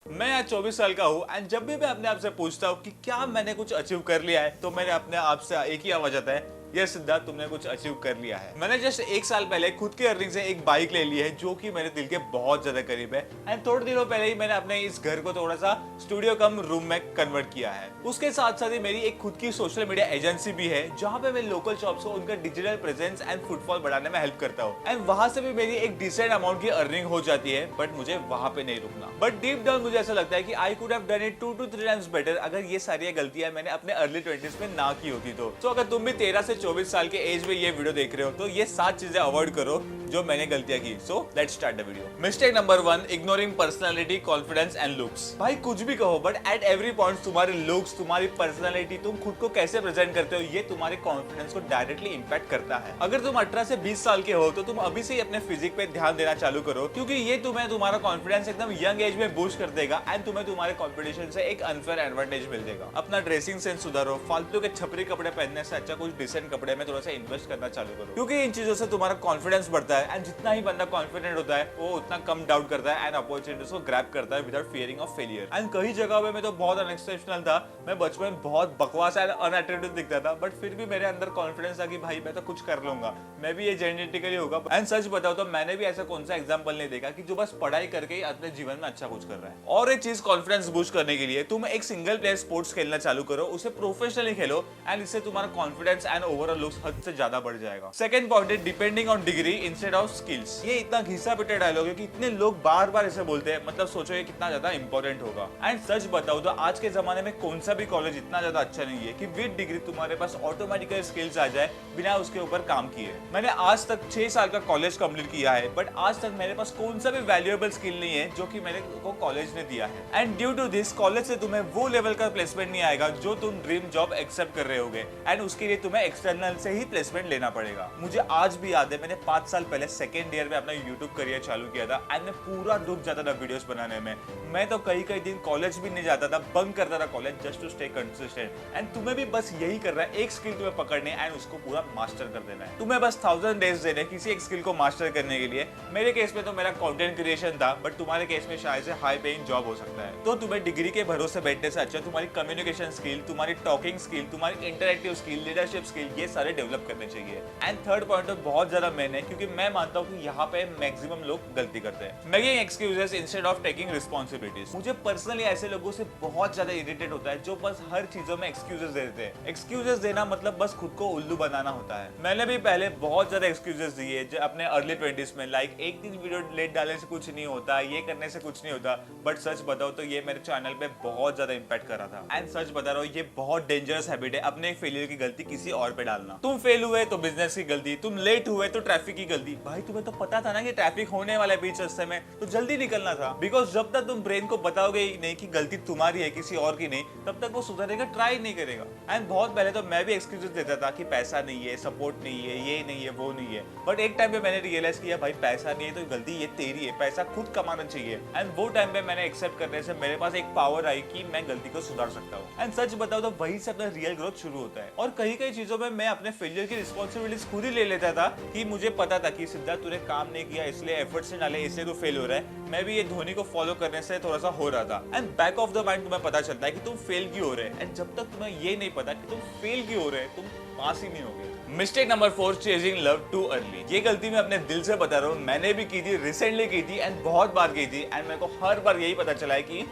मैं आज 24 साल का हूँ एंड जब भी मैं अपने आप से पूछता हूँ कि क्या मैंने कुछ अचीव कर लिया है, तो मेरे अपने आप से एक ही आवाज आता है, यस सिद्धार्थ, तुमने कुछ अचीव कर लिया है। मैंने जस्ट 1 साल पहले खुद के अर्निंग से एक बाइक ले ली है जो कि मेरे दिल के बहुत ज्यादा करीब है एंड थोड़े दिनों पहले ही मैंने अपने इस घर को थोड़ा सा स्टूडियो कम रूम में कन्वर्ट किया है। उसके साथ साथ ही मेरी एक खुद की सोशल मीडिया एजेंसी भी है जहाँ पे मैं लोकल शॉप्स को उनका डिजिटल प्रेजेंस एंड फुटफॉल बढ़ाने में हेल्प करता हूँ एंड वहां से भी मेरी एक डिसेंट अमाउंट की अर्निंग हो जाती है, बट मुझे वहां पे नहीं रुकना। बट डीप डाउन मुझे ऐसा लगता है कि I could have done it 2 to 3 times better अगर ये सारी गलतियां मैंने अपने अर्ली 20s में ना की होती तो अगर तुम भी 13 से 24 साल के एज में ये वीडियो देख रहे हो तो ये 7 चीजें अवॉइड करो जो मैंने गलतियां की। So let's start the video. Mistake number 1, ignoring personality, confidence and looks. भाई कुछ भी कहो बट एट एवरी पॉइंट तुम्हारे लुक्स, तुम्हारी पर्सनालिटी, तुम खुद को कैसे प्रेजेंट करते हो, ये तुम्हारे कॉन्फिडेंस को डायरेक्टली इंपैक्ट करता है। अगर तुम 18 से 20 साल के हो तो तुम अभी से ही अपने फिजिक पे ध्यान देना चालू करो, क्योंकि ये तुम्हें तुम्हारा कॉन्फिडेंस एकदम यंग एज में बूस्ट कर देगा एंड तुम्हें तुम्हारे कॉम्पिटिशन से एक अनफेयर एडवांटेज मिल जाएगा। अपना ड्रेसिंग सेंस सुधारो, फालतू के छपरी कपड़े पहनने से अच्छा कुछ डिसेंट कपड़े में थोड़ा सा इन्वेस्ट करना चालू करो, क्योंकि इन चीजों से तुम्हारा कॉन्फिडेंस बढ़ता है एंड जितना ही बंदा कॉन्फिडेंट होता है वो उतना कम डाउट करता है एंड अपॉर्चुनिटीज को ग्रैब करता है without fearing of failure. And कई जगह पे मैं तो बहुत अनएक्सेप्शनल था, मैं बचपन में बहुत बकवास एंड अनअट्रैक्टिव दिखता था, बट फिर भी मेरे अंदर कॉन्फिडेंस था कि भाई मैं तो कुछ कर लूंगा, मैं भी ये जेनेटिकली होगा। एंड सच बताओ तो मैंने भी ऐसा कौन सा एग्जांपल नहीं देखा कि जो बस पढ़ाई करके ही अपने जीवन में अच्छा कुछ कर रहा है। और एक चीज कॉन्फिडेंस बूस्ट करने के लिए तुम एक सिंगल प्लेयर स्पोर्ट्स खेलना चालू करो, उसे प्रोफेशनली खेलो एंड इससे तुम्हारा कॉन्फिडेंस एंड ओवरऑल लुक्स हद से ज्यादा बढ़ जाएगा। सेकंड पॉइंट है depending on degree instead of skills. ये इतना घिसा पिटा डायलॉग है कि इतने लोग बार बार इसे बोलते हैं, मतलब सोचो ये कितना ज्यादा इंपॉर्टेंट होगा। एंड सच बताओ तो आज के जमाने में कौन सा भी कॉलेज इतना ज्यादा अच्छा नहीं है कि विद डिग्री तुम्हारे पास ऑटोमेटिकली स्किल्स आ जाए बिना उसके ऊपर काम किए। मैंने आज तक 6 साल का कॉलेज कंप्लीट किया है, बट आज तक मेरे पास कौन सा भी वैल्यूएबल स्किल नहीं है जो कि मैंने को कॉलेज ने दिया है। And due to this college से तुम्हें वो लेवल का प्लेसमेंट नहीं आएगा जो तुम ड्रीम जॉब एक्सेप्ट कर रहे होगे एंड उसके लिए तुम्हें एक्सटर्नल से ही प्लेसमेंट लेना पड़ेगा। मुझे आज भी याद है मैंने 5 साल पहले सेकेंड ईयर में अपना यूट्यूब करियर चालू किया था एंड मैं पूरा डूब जाता था वीडियोस बनाने में। मैं तो कई दिन कॉलेज भी नहीं जाता था, बंक करता था college just to stay consistent. And तुम्हें भी बस यही करना है, एक स्किल तुम्हें पकड़ने एंड उसको पूरा मास्टर कर देना है। तुम्हें बस 1000 डेज देने किसी एक स्किल को मास्टर करने के लिए। मेरे केस में तो मेरा कंटेंट क्रिएशन था, बट तुम्हारे केस में शायद से हाई पेइंग जॉब हो सकता है। तो तुम्हें डिग्री के भरोसे बैठने से अच्छा तुम्हारी कम्युनिकेशन स्किल, तुम्हारी टॉकिंग स्किल, तुम्हारी इंटरैक्टिव स्किल, लीडरशिप स्किल, ये सारे डेवलप करने चाहिए। एंड थर्ड पॉइंट तो बहुत ज्यादा मेन है, क्योंकि मैं मानता हूँ कि यहाँ पे मैक्सिमम लोग गलती करते हैं, making excuses instead of taking responsibilities. मुझे पर्सनली ऐसे लोगों से बहुत ज्यादा इरिटेट होता है जो बस हर चीजों में एक्सक्यूजेस देते हैं। एक्सक्यूजेस देना मतलब बस खुद को उल्लू बनाना होता है। मैंने भी पहले बहुत ज्यादा एक्सक्यूजेस दिए अपने अर्ली 20s में, लाइक एक दिन वीडियो लेट डालने से कुछ नहीं होता, ये करने से कुछ नहीं होता। बट सच बताओ तो ये मेरे चैनल पे बहुत ज्यादा इंपैक्ट कर रहा था। एंड सच बता रहा हूँ ये बहुत डेंजरस हैबिट है, अपने फेलियर की गलती किसी और पे डालना। तुम फेल हुए तो बिजनेस की गलती, तुम लेट हुए तो ट्रैफिक की गलती। भाई तुम्हें तो पता था ना कि ट्रैफिक होने वाला है बीच रास्ते में, तो जल्दी निकलना था। बिकॉज जब तक तुम ब्रेन को बताओगे ही नहीं कि गलती तुम्हारी है किसी और की नहीं, तब तक वो सुधरने का ट्राई नहीं करेगा। एंड बहुत पहले तो मैं भी एक्सक्यूजेस देता था कि पैसा नहीं है, सपोर्ट नहीं है, ये नहीं है, वो नहीं है। बट एक टाइम पे मैंने रियलाइज किया भाई पैसा नहीं है तो गलती ये तेरी है, पैसा खुद कमाना चाहिए। एंड वो टाइम पे मैंने एक्सेप्ट करने से मेरे पास एक पावर आई कि मैं गलती को सुधार सकता हूँ। एंड सच बताओ तो वहीं से अपना रियल ग्रोथ शुरू होता है। और कई चीजों में मैं अपने फेलियर की रिस्पॉन्सिबिलिटीज खुद ही ले लेता था कि मुझे पता था कि सिद्धार्थ तूने काम नहीं किया इसलिए एफर्ट्स नहीं डाले इसलिए तू फेल हो रहा है। मैं भी ये धोनी को फॉलो करने से थोड़ा सा हो रहा था। And back of the mind तुम्हें पता चलता है कि तुम फेल क्यों हो रहे हैं। एंड जब तक तुम्हें ये नहीं पता कि तुम फेल क्यों हो रहे हैं, तुम पास ही नहीं होगे। Mistake number 4, chasing love too early. ये गलती मैं अपने दिल से बता रहा हूँ, मैंने भी की थी, रिसेंटली की थी एंड बहुत बार की थी। एंड मेरे को हर बार यही पता चला है कि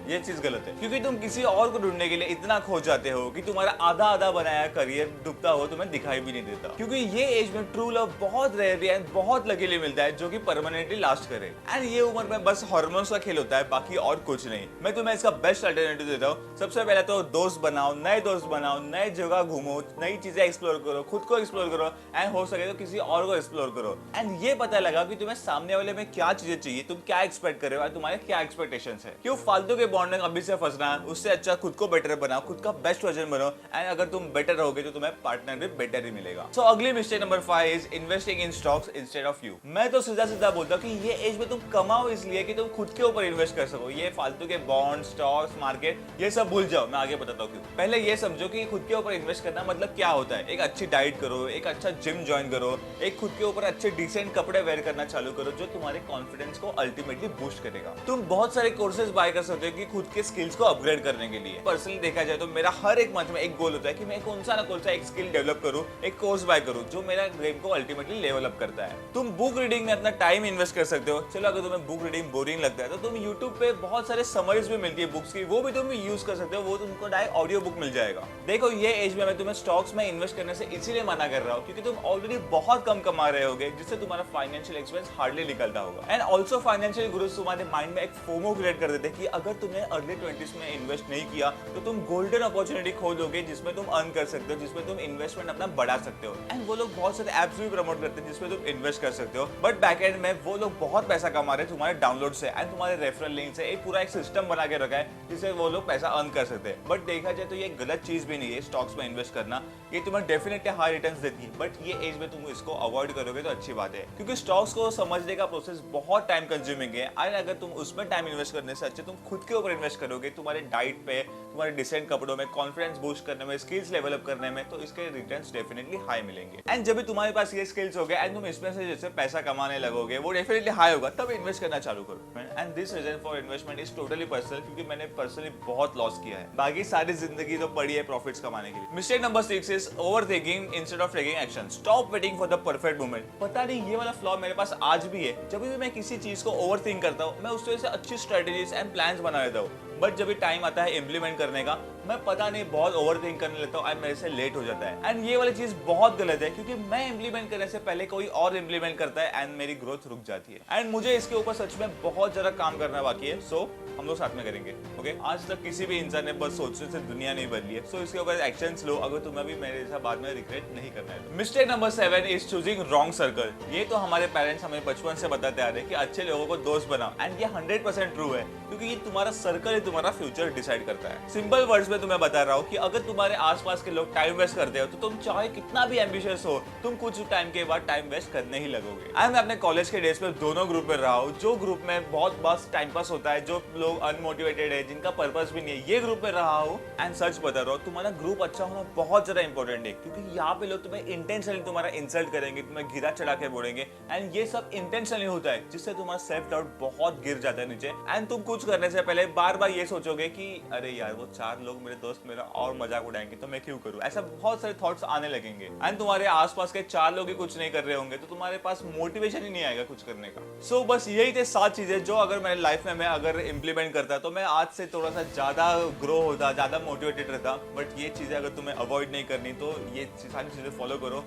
ये चीज गलत है, क्योंकि तुम किसी और को ढूंढने के लिए इतना खो जाते हो कि तुम्हारा आधा आधा बनाया करियर डूबता हो तुम्हें दिखाई भी नहीं देता। क्योंकि ये एज में ट्रू लव बहुत रेयरली एंड बहुत लकीली मिलता है जो कि परमानेंटली लास्ट करे। एंड ये उम्र में बस हार्मोन्स का खेल होता है, बाकी और कुछ नहीं। मैं तुम्हें इसका बेस्ट अल्टरनेटिव देता हूँ। सबसे पहले तो दोस्त बनाओ, नए दोस्त बनाओ, नए जगह घूमो, नई चीजें एक्सप्लोर करो, खुद को एक्सप्लोर करो एंड हो सके तो किसी और को एक्सप्लोर करो। एंड ये पता लगा कि तुम्हें सामने वाले में क्या चीजें चाहिए, तुम क्या एक्सपेक्ट कर रहे हो और तुम्हारे क्या एक्सपेक्टेशंस है। क्यों फालतू के बॉन्ड में अभी से फंसना, उससे अच्छा खुद को बेटर बनाओ, खुद का बेस्ट वर्जन बनो, एंड अगर तुम बेटर रहोगे तो तुम्हें पार्टनर भी बेटर ही मिलेगा। सो अगली mistake number 5 is investing in stocks instead of you. मैं तो सीधा सीधा बोलता हूँ कि ये एज में तुम कमाओ इसलिए कि तुम खुद के ऊपर इन्वेस्ट कर सको। ये फालतू के बॉन्ड, स्टॉक्स, मार्केट ये सब भूल जाओ। मैं आगे बताता हूँ क्यों। पहले ये समझो कि खुद के ऊपर इन्वेस्ट करना मतलब क्या होता है। एक अच्छी डाइट करो, एक अच्छा जिम ज्वाइन करो, एक खुद के ऊपर अच्छे डिसेंट कपड़े वेयर करना चालू करो जो तुम्हारे कॉन्फिडेंस को अल्टीमेटली बूस्ट करेगा। तुम बहुत सारे कोर्सेज बाय कर सकते हो कि खुद के स्किल्स को अपग्रेड करने के लिए। पर्सनली देखा जाए तो मेरा हर एक मंथ में एक गोल होता है कि मैं कौन सा एक स्किल डेवलप करूं, एक कोर्स बाय करूं जो मेरा गेम को अल्टीमेटली लेवल अप करता है। तुम बुक रीडिंग में अपना टाइम इन्वेस्ट कर सकते हो। चलो अगर तुम्हें बुक रीडिंग बोरिंग लगता है तो तुम YouTube पे बहुत सारे समरीज भी मिलती है बुक्स की, वो भी तुम यूज कर सकते हो। वो तुमको डायरेक्ट ऑडियो बुक मिल जाएगा। देखो ये एज में मैं तुम्हें स्टॉक्स में इन्वेस्ट करने से इसीलिए मना कर रहा हूँ क्योंकि तुम ऑलरेडी बहुत कम कमा रहे होगे, जिससे तुम्हारा फाइनेंशियल एक्सपेंस हार्डली निकलता होगा। एंड ऑल्सो फाइनेंशियल गुरुज तुम्हारे माइंड में एक फोमो क्रिएट कर देते हैं कि अगर तुमने अर्ली 20s में इन्वेस्ट नहीं किया तो तुम गोल्डन अपॉर्चुनिटी खो दोगे जिसमें तुम अर्न कर सकते हो, जिसमें तुम इन्वेस्टमेंट अपना बढ़ा सकते हो। एंड वो लोग बहुत सारे एप्स भी प्रमोट करते हैं जिसमें तुम इन्वेस्ट कर सकते हो, बट बैक एंड में वो लोग बहुत पैसा कमा रहे हैं तुम्हारे डाउनलोड से एंड तुम्हारे रेफरल लिंक से। एक पूरा एक सिस्टम बना के रखा है जिससे वो लोग पैसा अर्न कर सकते हैं। बट देखा जाए तो ये गलत चीज भी नहीं है स्टॉक्स में इन्वेस्ट करना। ये तुम्हें डेफिनेटली हाई रिटर्न्स देती है, बट ये एज में तुम इसको अवॉइड करोगे तो अच्छी बात है क्योंकि स्टॉक्स को समझने का प्रोसेस बहुत टाइम कंज्यूमिंग है। एंड अगर तुम उसमें टाइम इन्वेस्ट करने से अच्छे तुम खुद के ऊपर इन्वेस्ट करोगे, तुम्हारे डाइट पे, तुम्हारे डिसेंट कपड़ों में, कॉन्फिडेंस बूस्ट करने में, स्किल्स डेवलप करने में, तो इसके रिटर्न्स डेफिनेटली हाई मिलेंगे। एंड जब भी तुम्हारे पास ये स्किल्स हो गए एंड तुम इसमें से जैसे पैसा कमाने लगोगे वो डेफिनेटली हाई होगा, तब इन्वेस्ट करना चालू करो। And this reason for investment is totally personal क्योंकि मैंने पर्सनली बहुत लॉस किया है। बाकी सारी जिंदगी तो पड़ी है प्रॉफिट्स कमाने के लिए। Mistake number 6 is overthinking instead of taking action. Stop waiting for the perfect moment. पता नहीं ये वाला फ्लॉ मेरे पास आज भी है। जब भी मैं किसी चीज को ओवरथिंक करता हूँ मैं उस तरह से अच्छी स्ट्रेटेजीज एंड प्लान्स बना लेता हूँ, बट जब भी टाइम आता है इम्प्लीमेंट करने का मैं पता नहीं बहुत ओवरथिंक करने लगता हूँ एंड मेरे से लेट हो जाता है। एंड ये वाली चीज बहुत गलत है क्योंकि मैं इम्प्लीमेंट करने से पहले कोई और इम्प्लीमेंट करता है एंड मेरी ग्रोथ रुक जाती है। एंड मुझे इसके ऊपर सच में बहुत ज्यादा काम करना बाकी है। सो हम लोग साथ में करेंगे। ओके, आज तक किसी भी इंसान ने बस सोचने से दुनिया नहीं बदली है। सो इसके ऊपर एक्शंस लो अगर तुम्हें भी मेरे जैसा बाद में रिग्रेट नहीं करना है। Mistake number 7 is choosing wrong circle. ये तो हमारे पेरेंट्स हमें बचपन से बताते आ रहे हैं कि अच्छे लोगों को दोस्त बनाओ एंड ये 100% ट्रू है क्योंकि ये तुम्हारा सर्कल ही तुम्हारा फ्यूचर डिसाइड करता है। सिंपल वर्ड्स में तुम्हें बता रहा हूँ कि अगर तुम्हारे आसपास के लोग टाइम वेस्ट करते हो तो तुम चाहे कितना भी एम्बिशियस हो तुम कुछ टाइम के बाद टाइम वेस्ट करने ही लगोगे। मैं अपने कॉलेज के डेज में दोनों ग्रुप में रहा हूँ। जो ग्रुप में बहुत बस टाइम पास होता है, जो लोग अनमोटिवेटेड है, जिनका पर्पस भी नहीं है, ये ग्रुप में रहा हूँ। एंड सच बता रहा हूँ तुम्हारा ग्रुप अच्छा होना बहुत ज्यादा इंपॉर्टेंट है क्योंकि यहाँ पे लोग तुम्हें इंटेंशनली तुम्हारा इंसल्ट करेंगे, तुम्हें गिरा चढ़ा के बोलेंगे एंड ये सब इंटेंशनली होता है जिससे तुम्हारा सेल्फ डाउट बहुत गिर जाता है नीचे। एंड तुम कुछ करने से पहले बार बार ये सोचोगे कि अरे यार वो 4 लोग मेरे दोस्त मेरा और मजाक उड़ाएंगे तो मैं क्यों करूं। ऐसा बहुत सारे थॉट्स आने लगेंगे एंड तुम्हारे आसपास के 4 लोग ही कुछ नहीं कर रहे होंगे तो तुम्हारे पास मोटिवेशन ही नहीं आएगा कुछ करने का। सो बस यही थे 7 चीजें जो अगर मेरे लाइफ में मैं अगर इंप्लीमेंट करता तो मैं आज से थोड़ा सा ज्यादा ग्रो होता, ज्यादा मोटिवेटेड रहता। बट ये चीजें अगर तुम्हें अवॉइड नहीं करनी तो ये सारी चीजें फॉलो करो।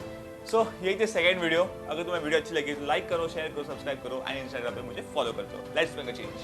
सो यही थे सेकंड वीडियो। अगर तुम्हें वीडियो अच्छी लगी तो लाइक करो, शेयर करो, सब्सक्राइब करो एंड इंस्टाग्राम पे मुझे फॉलो कर दो। Let's make a change.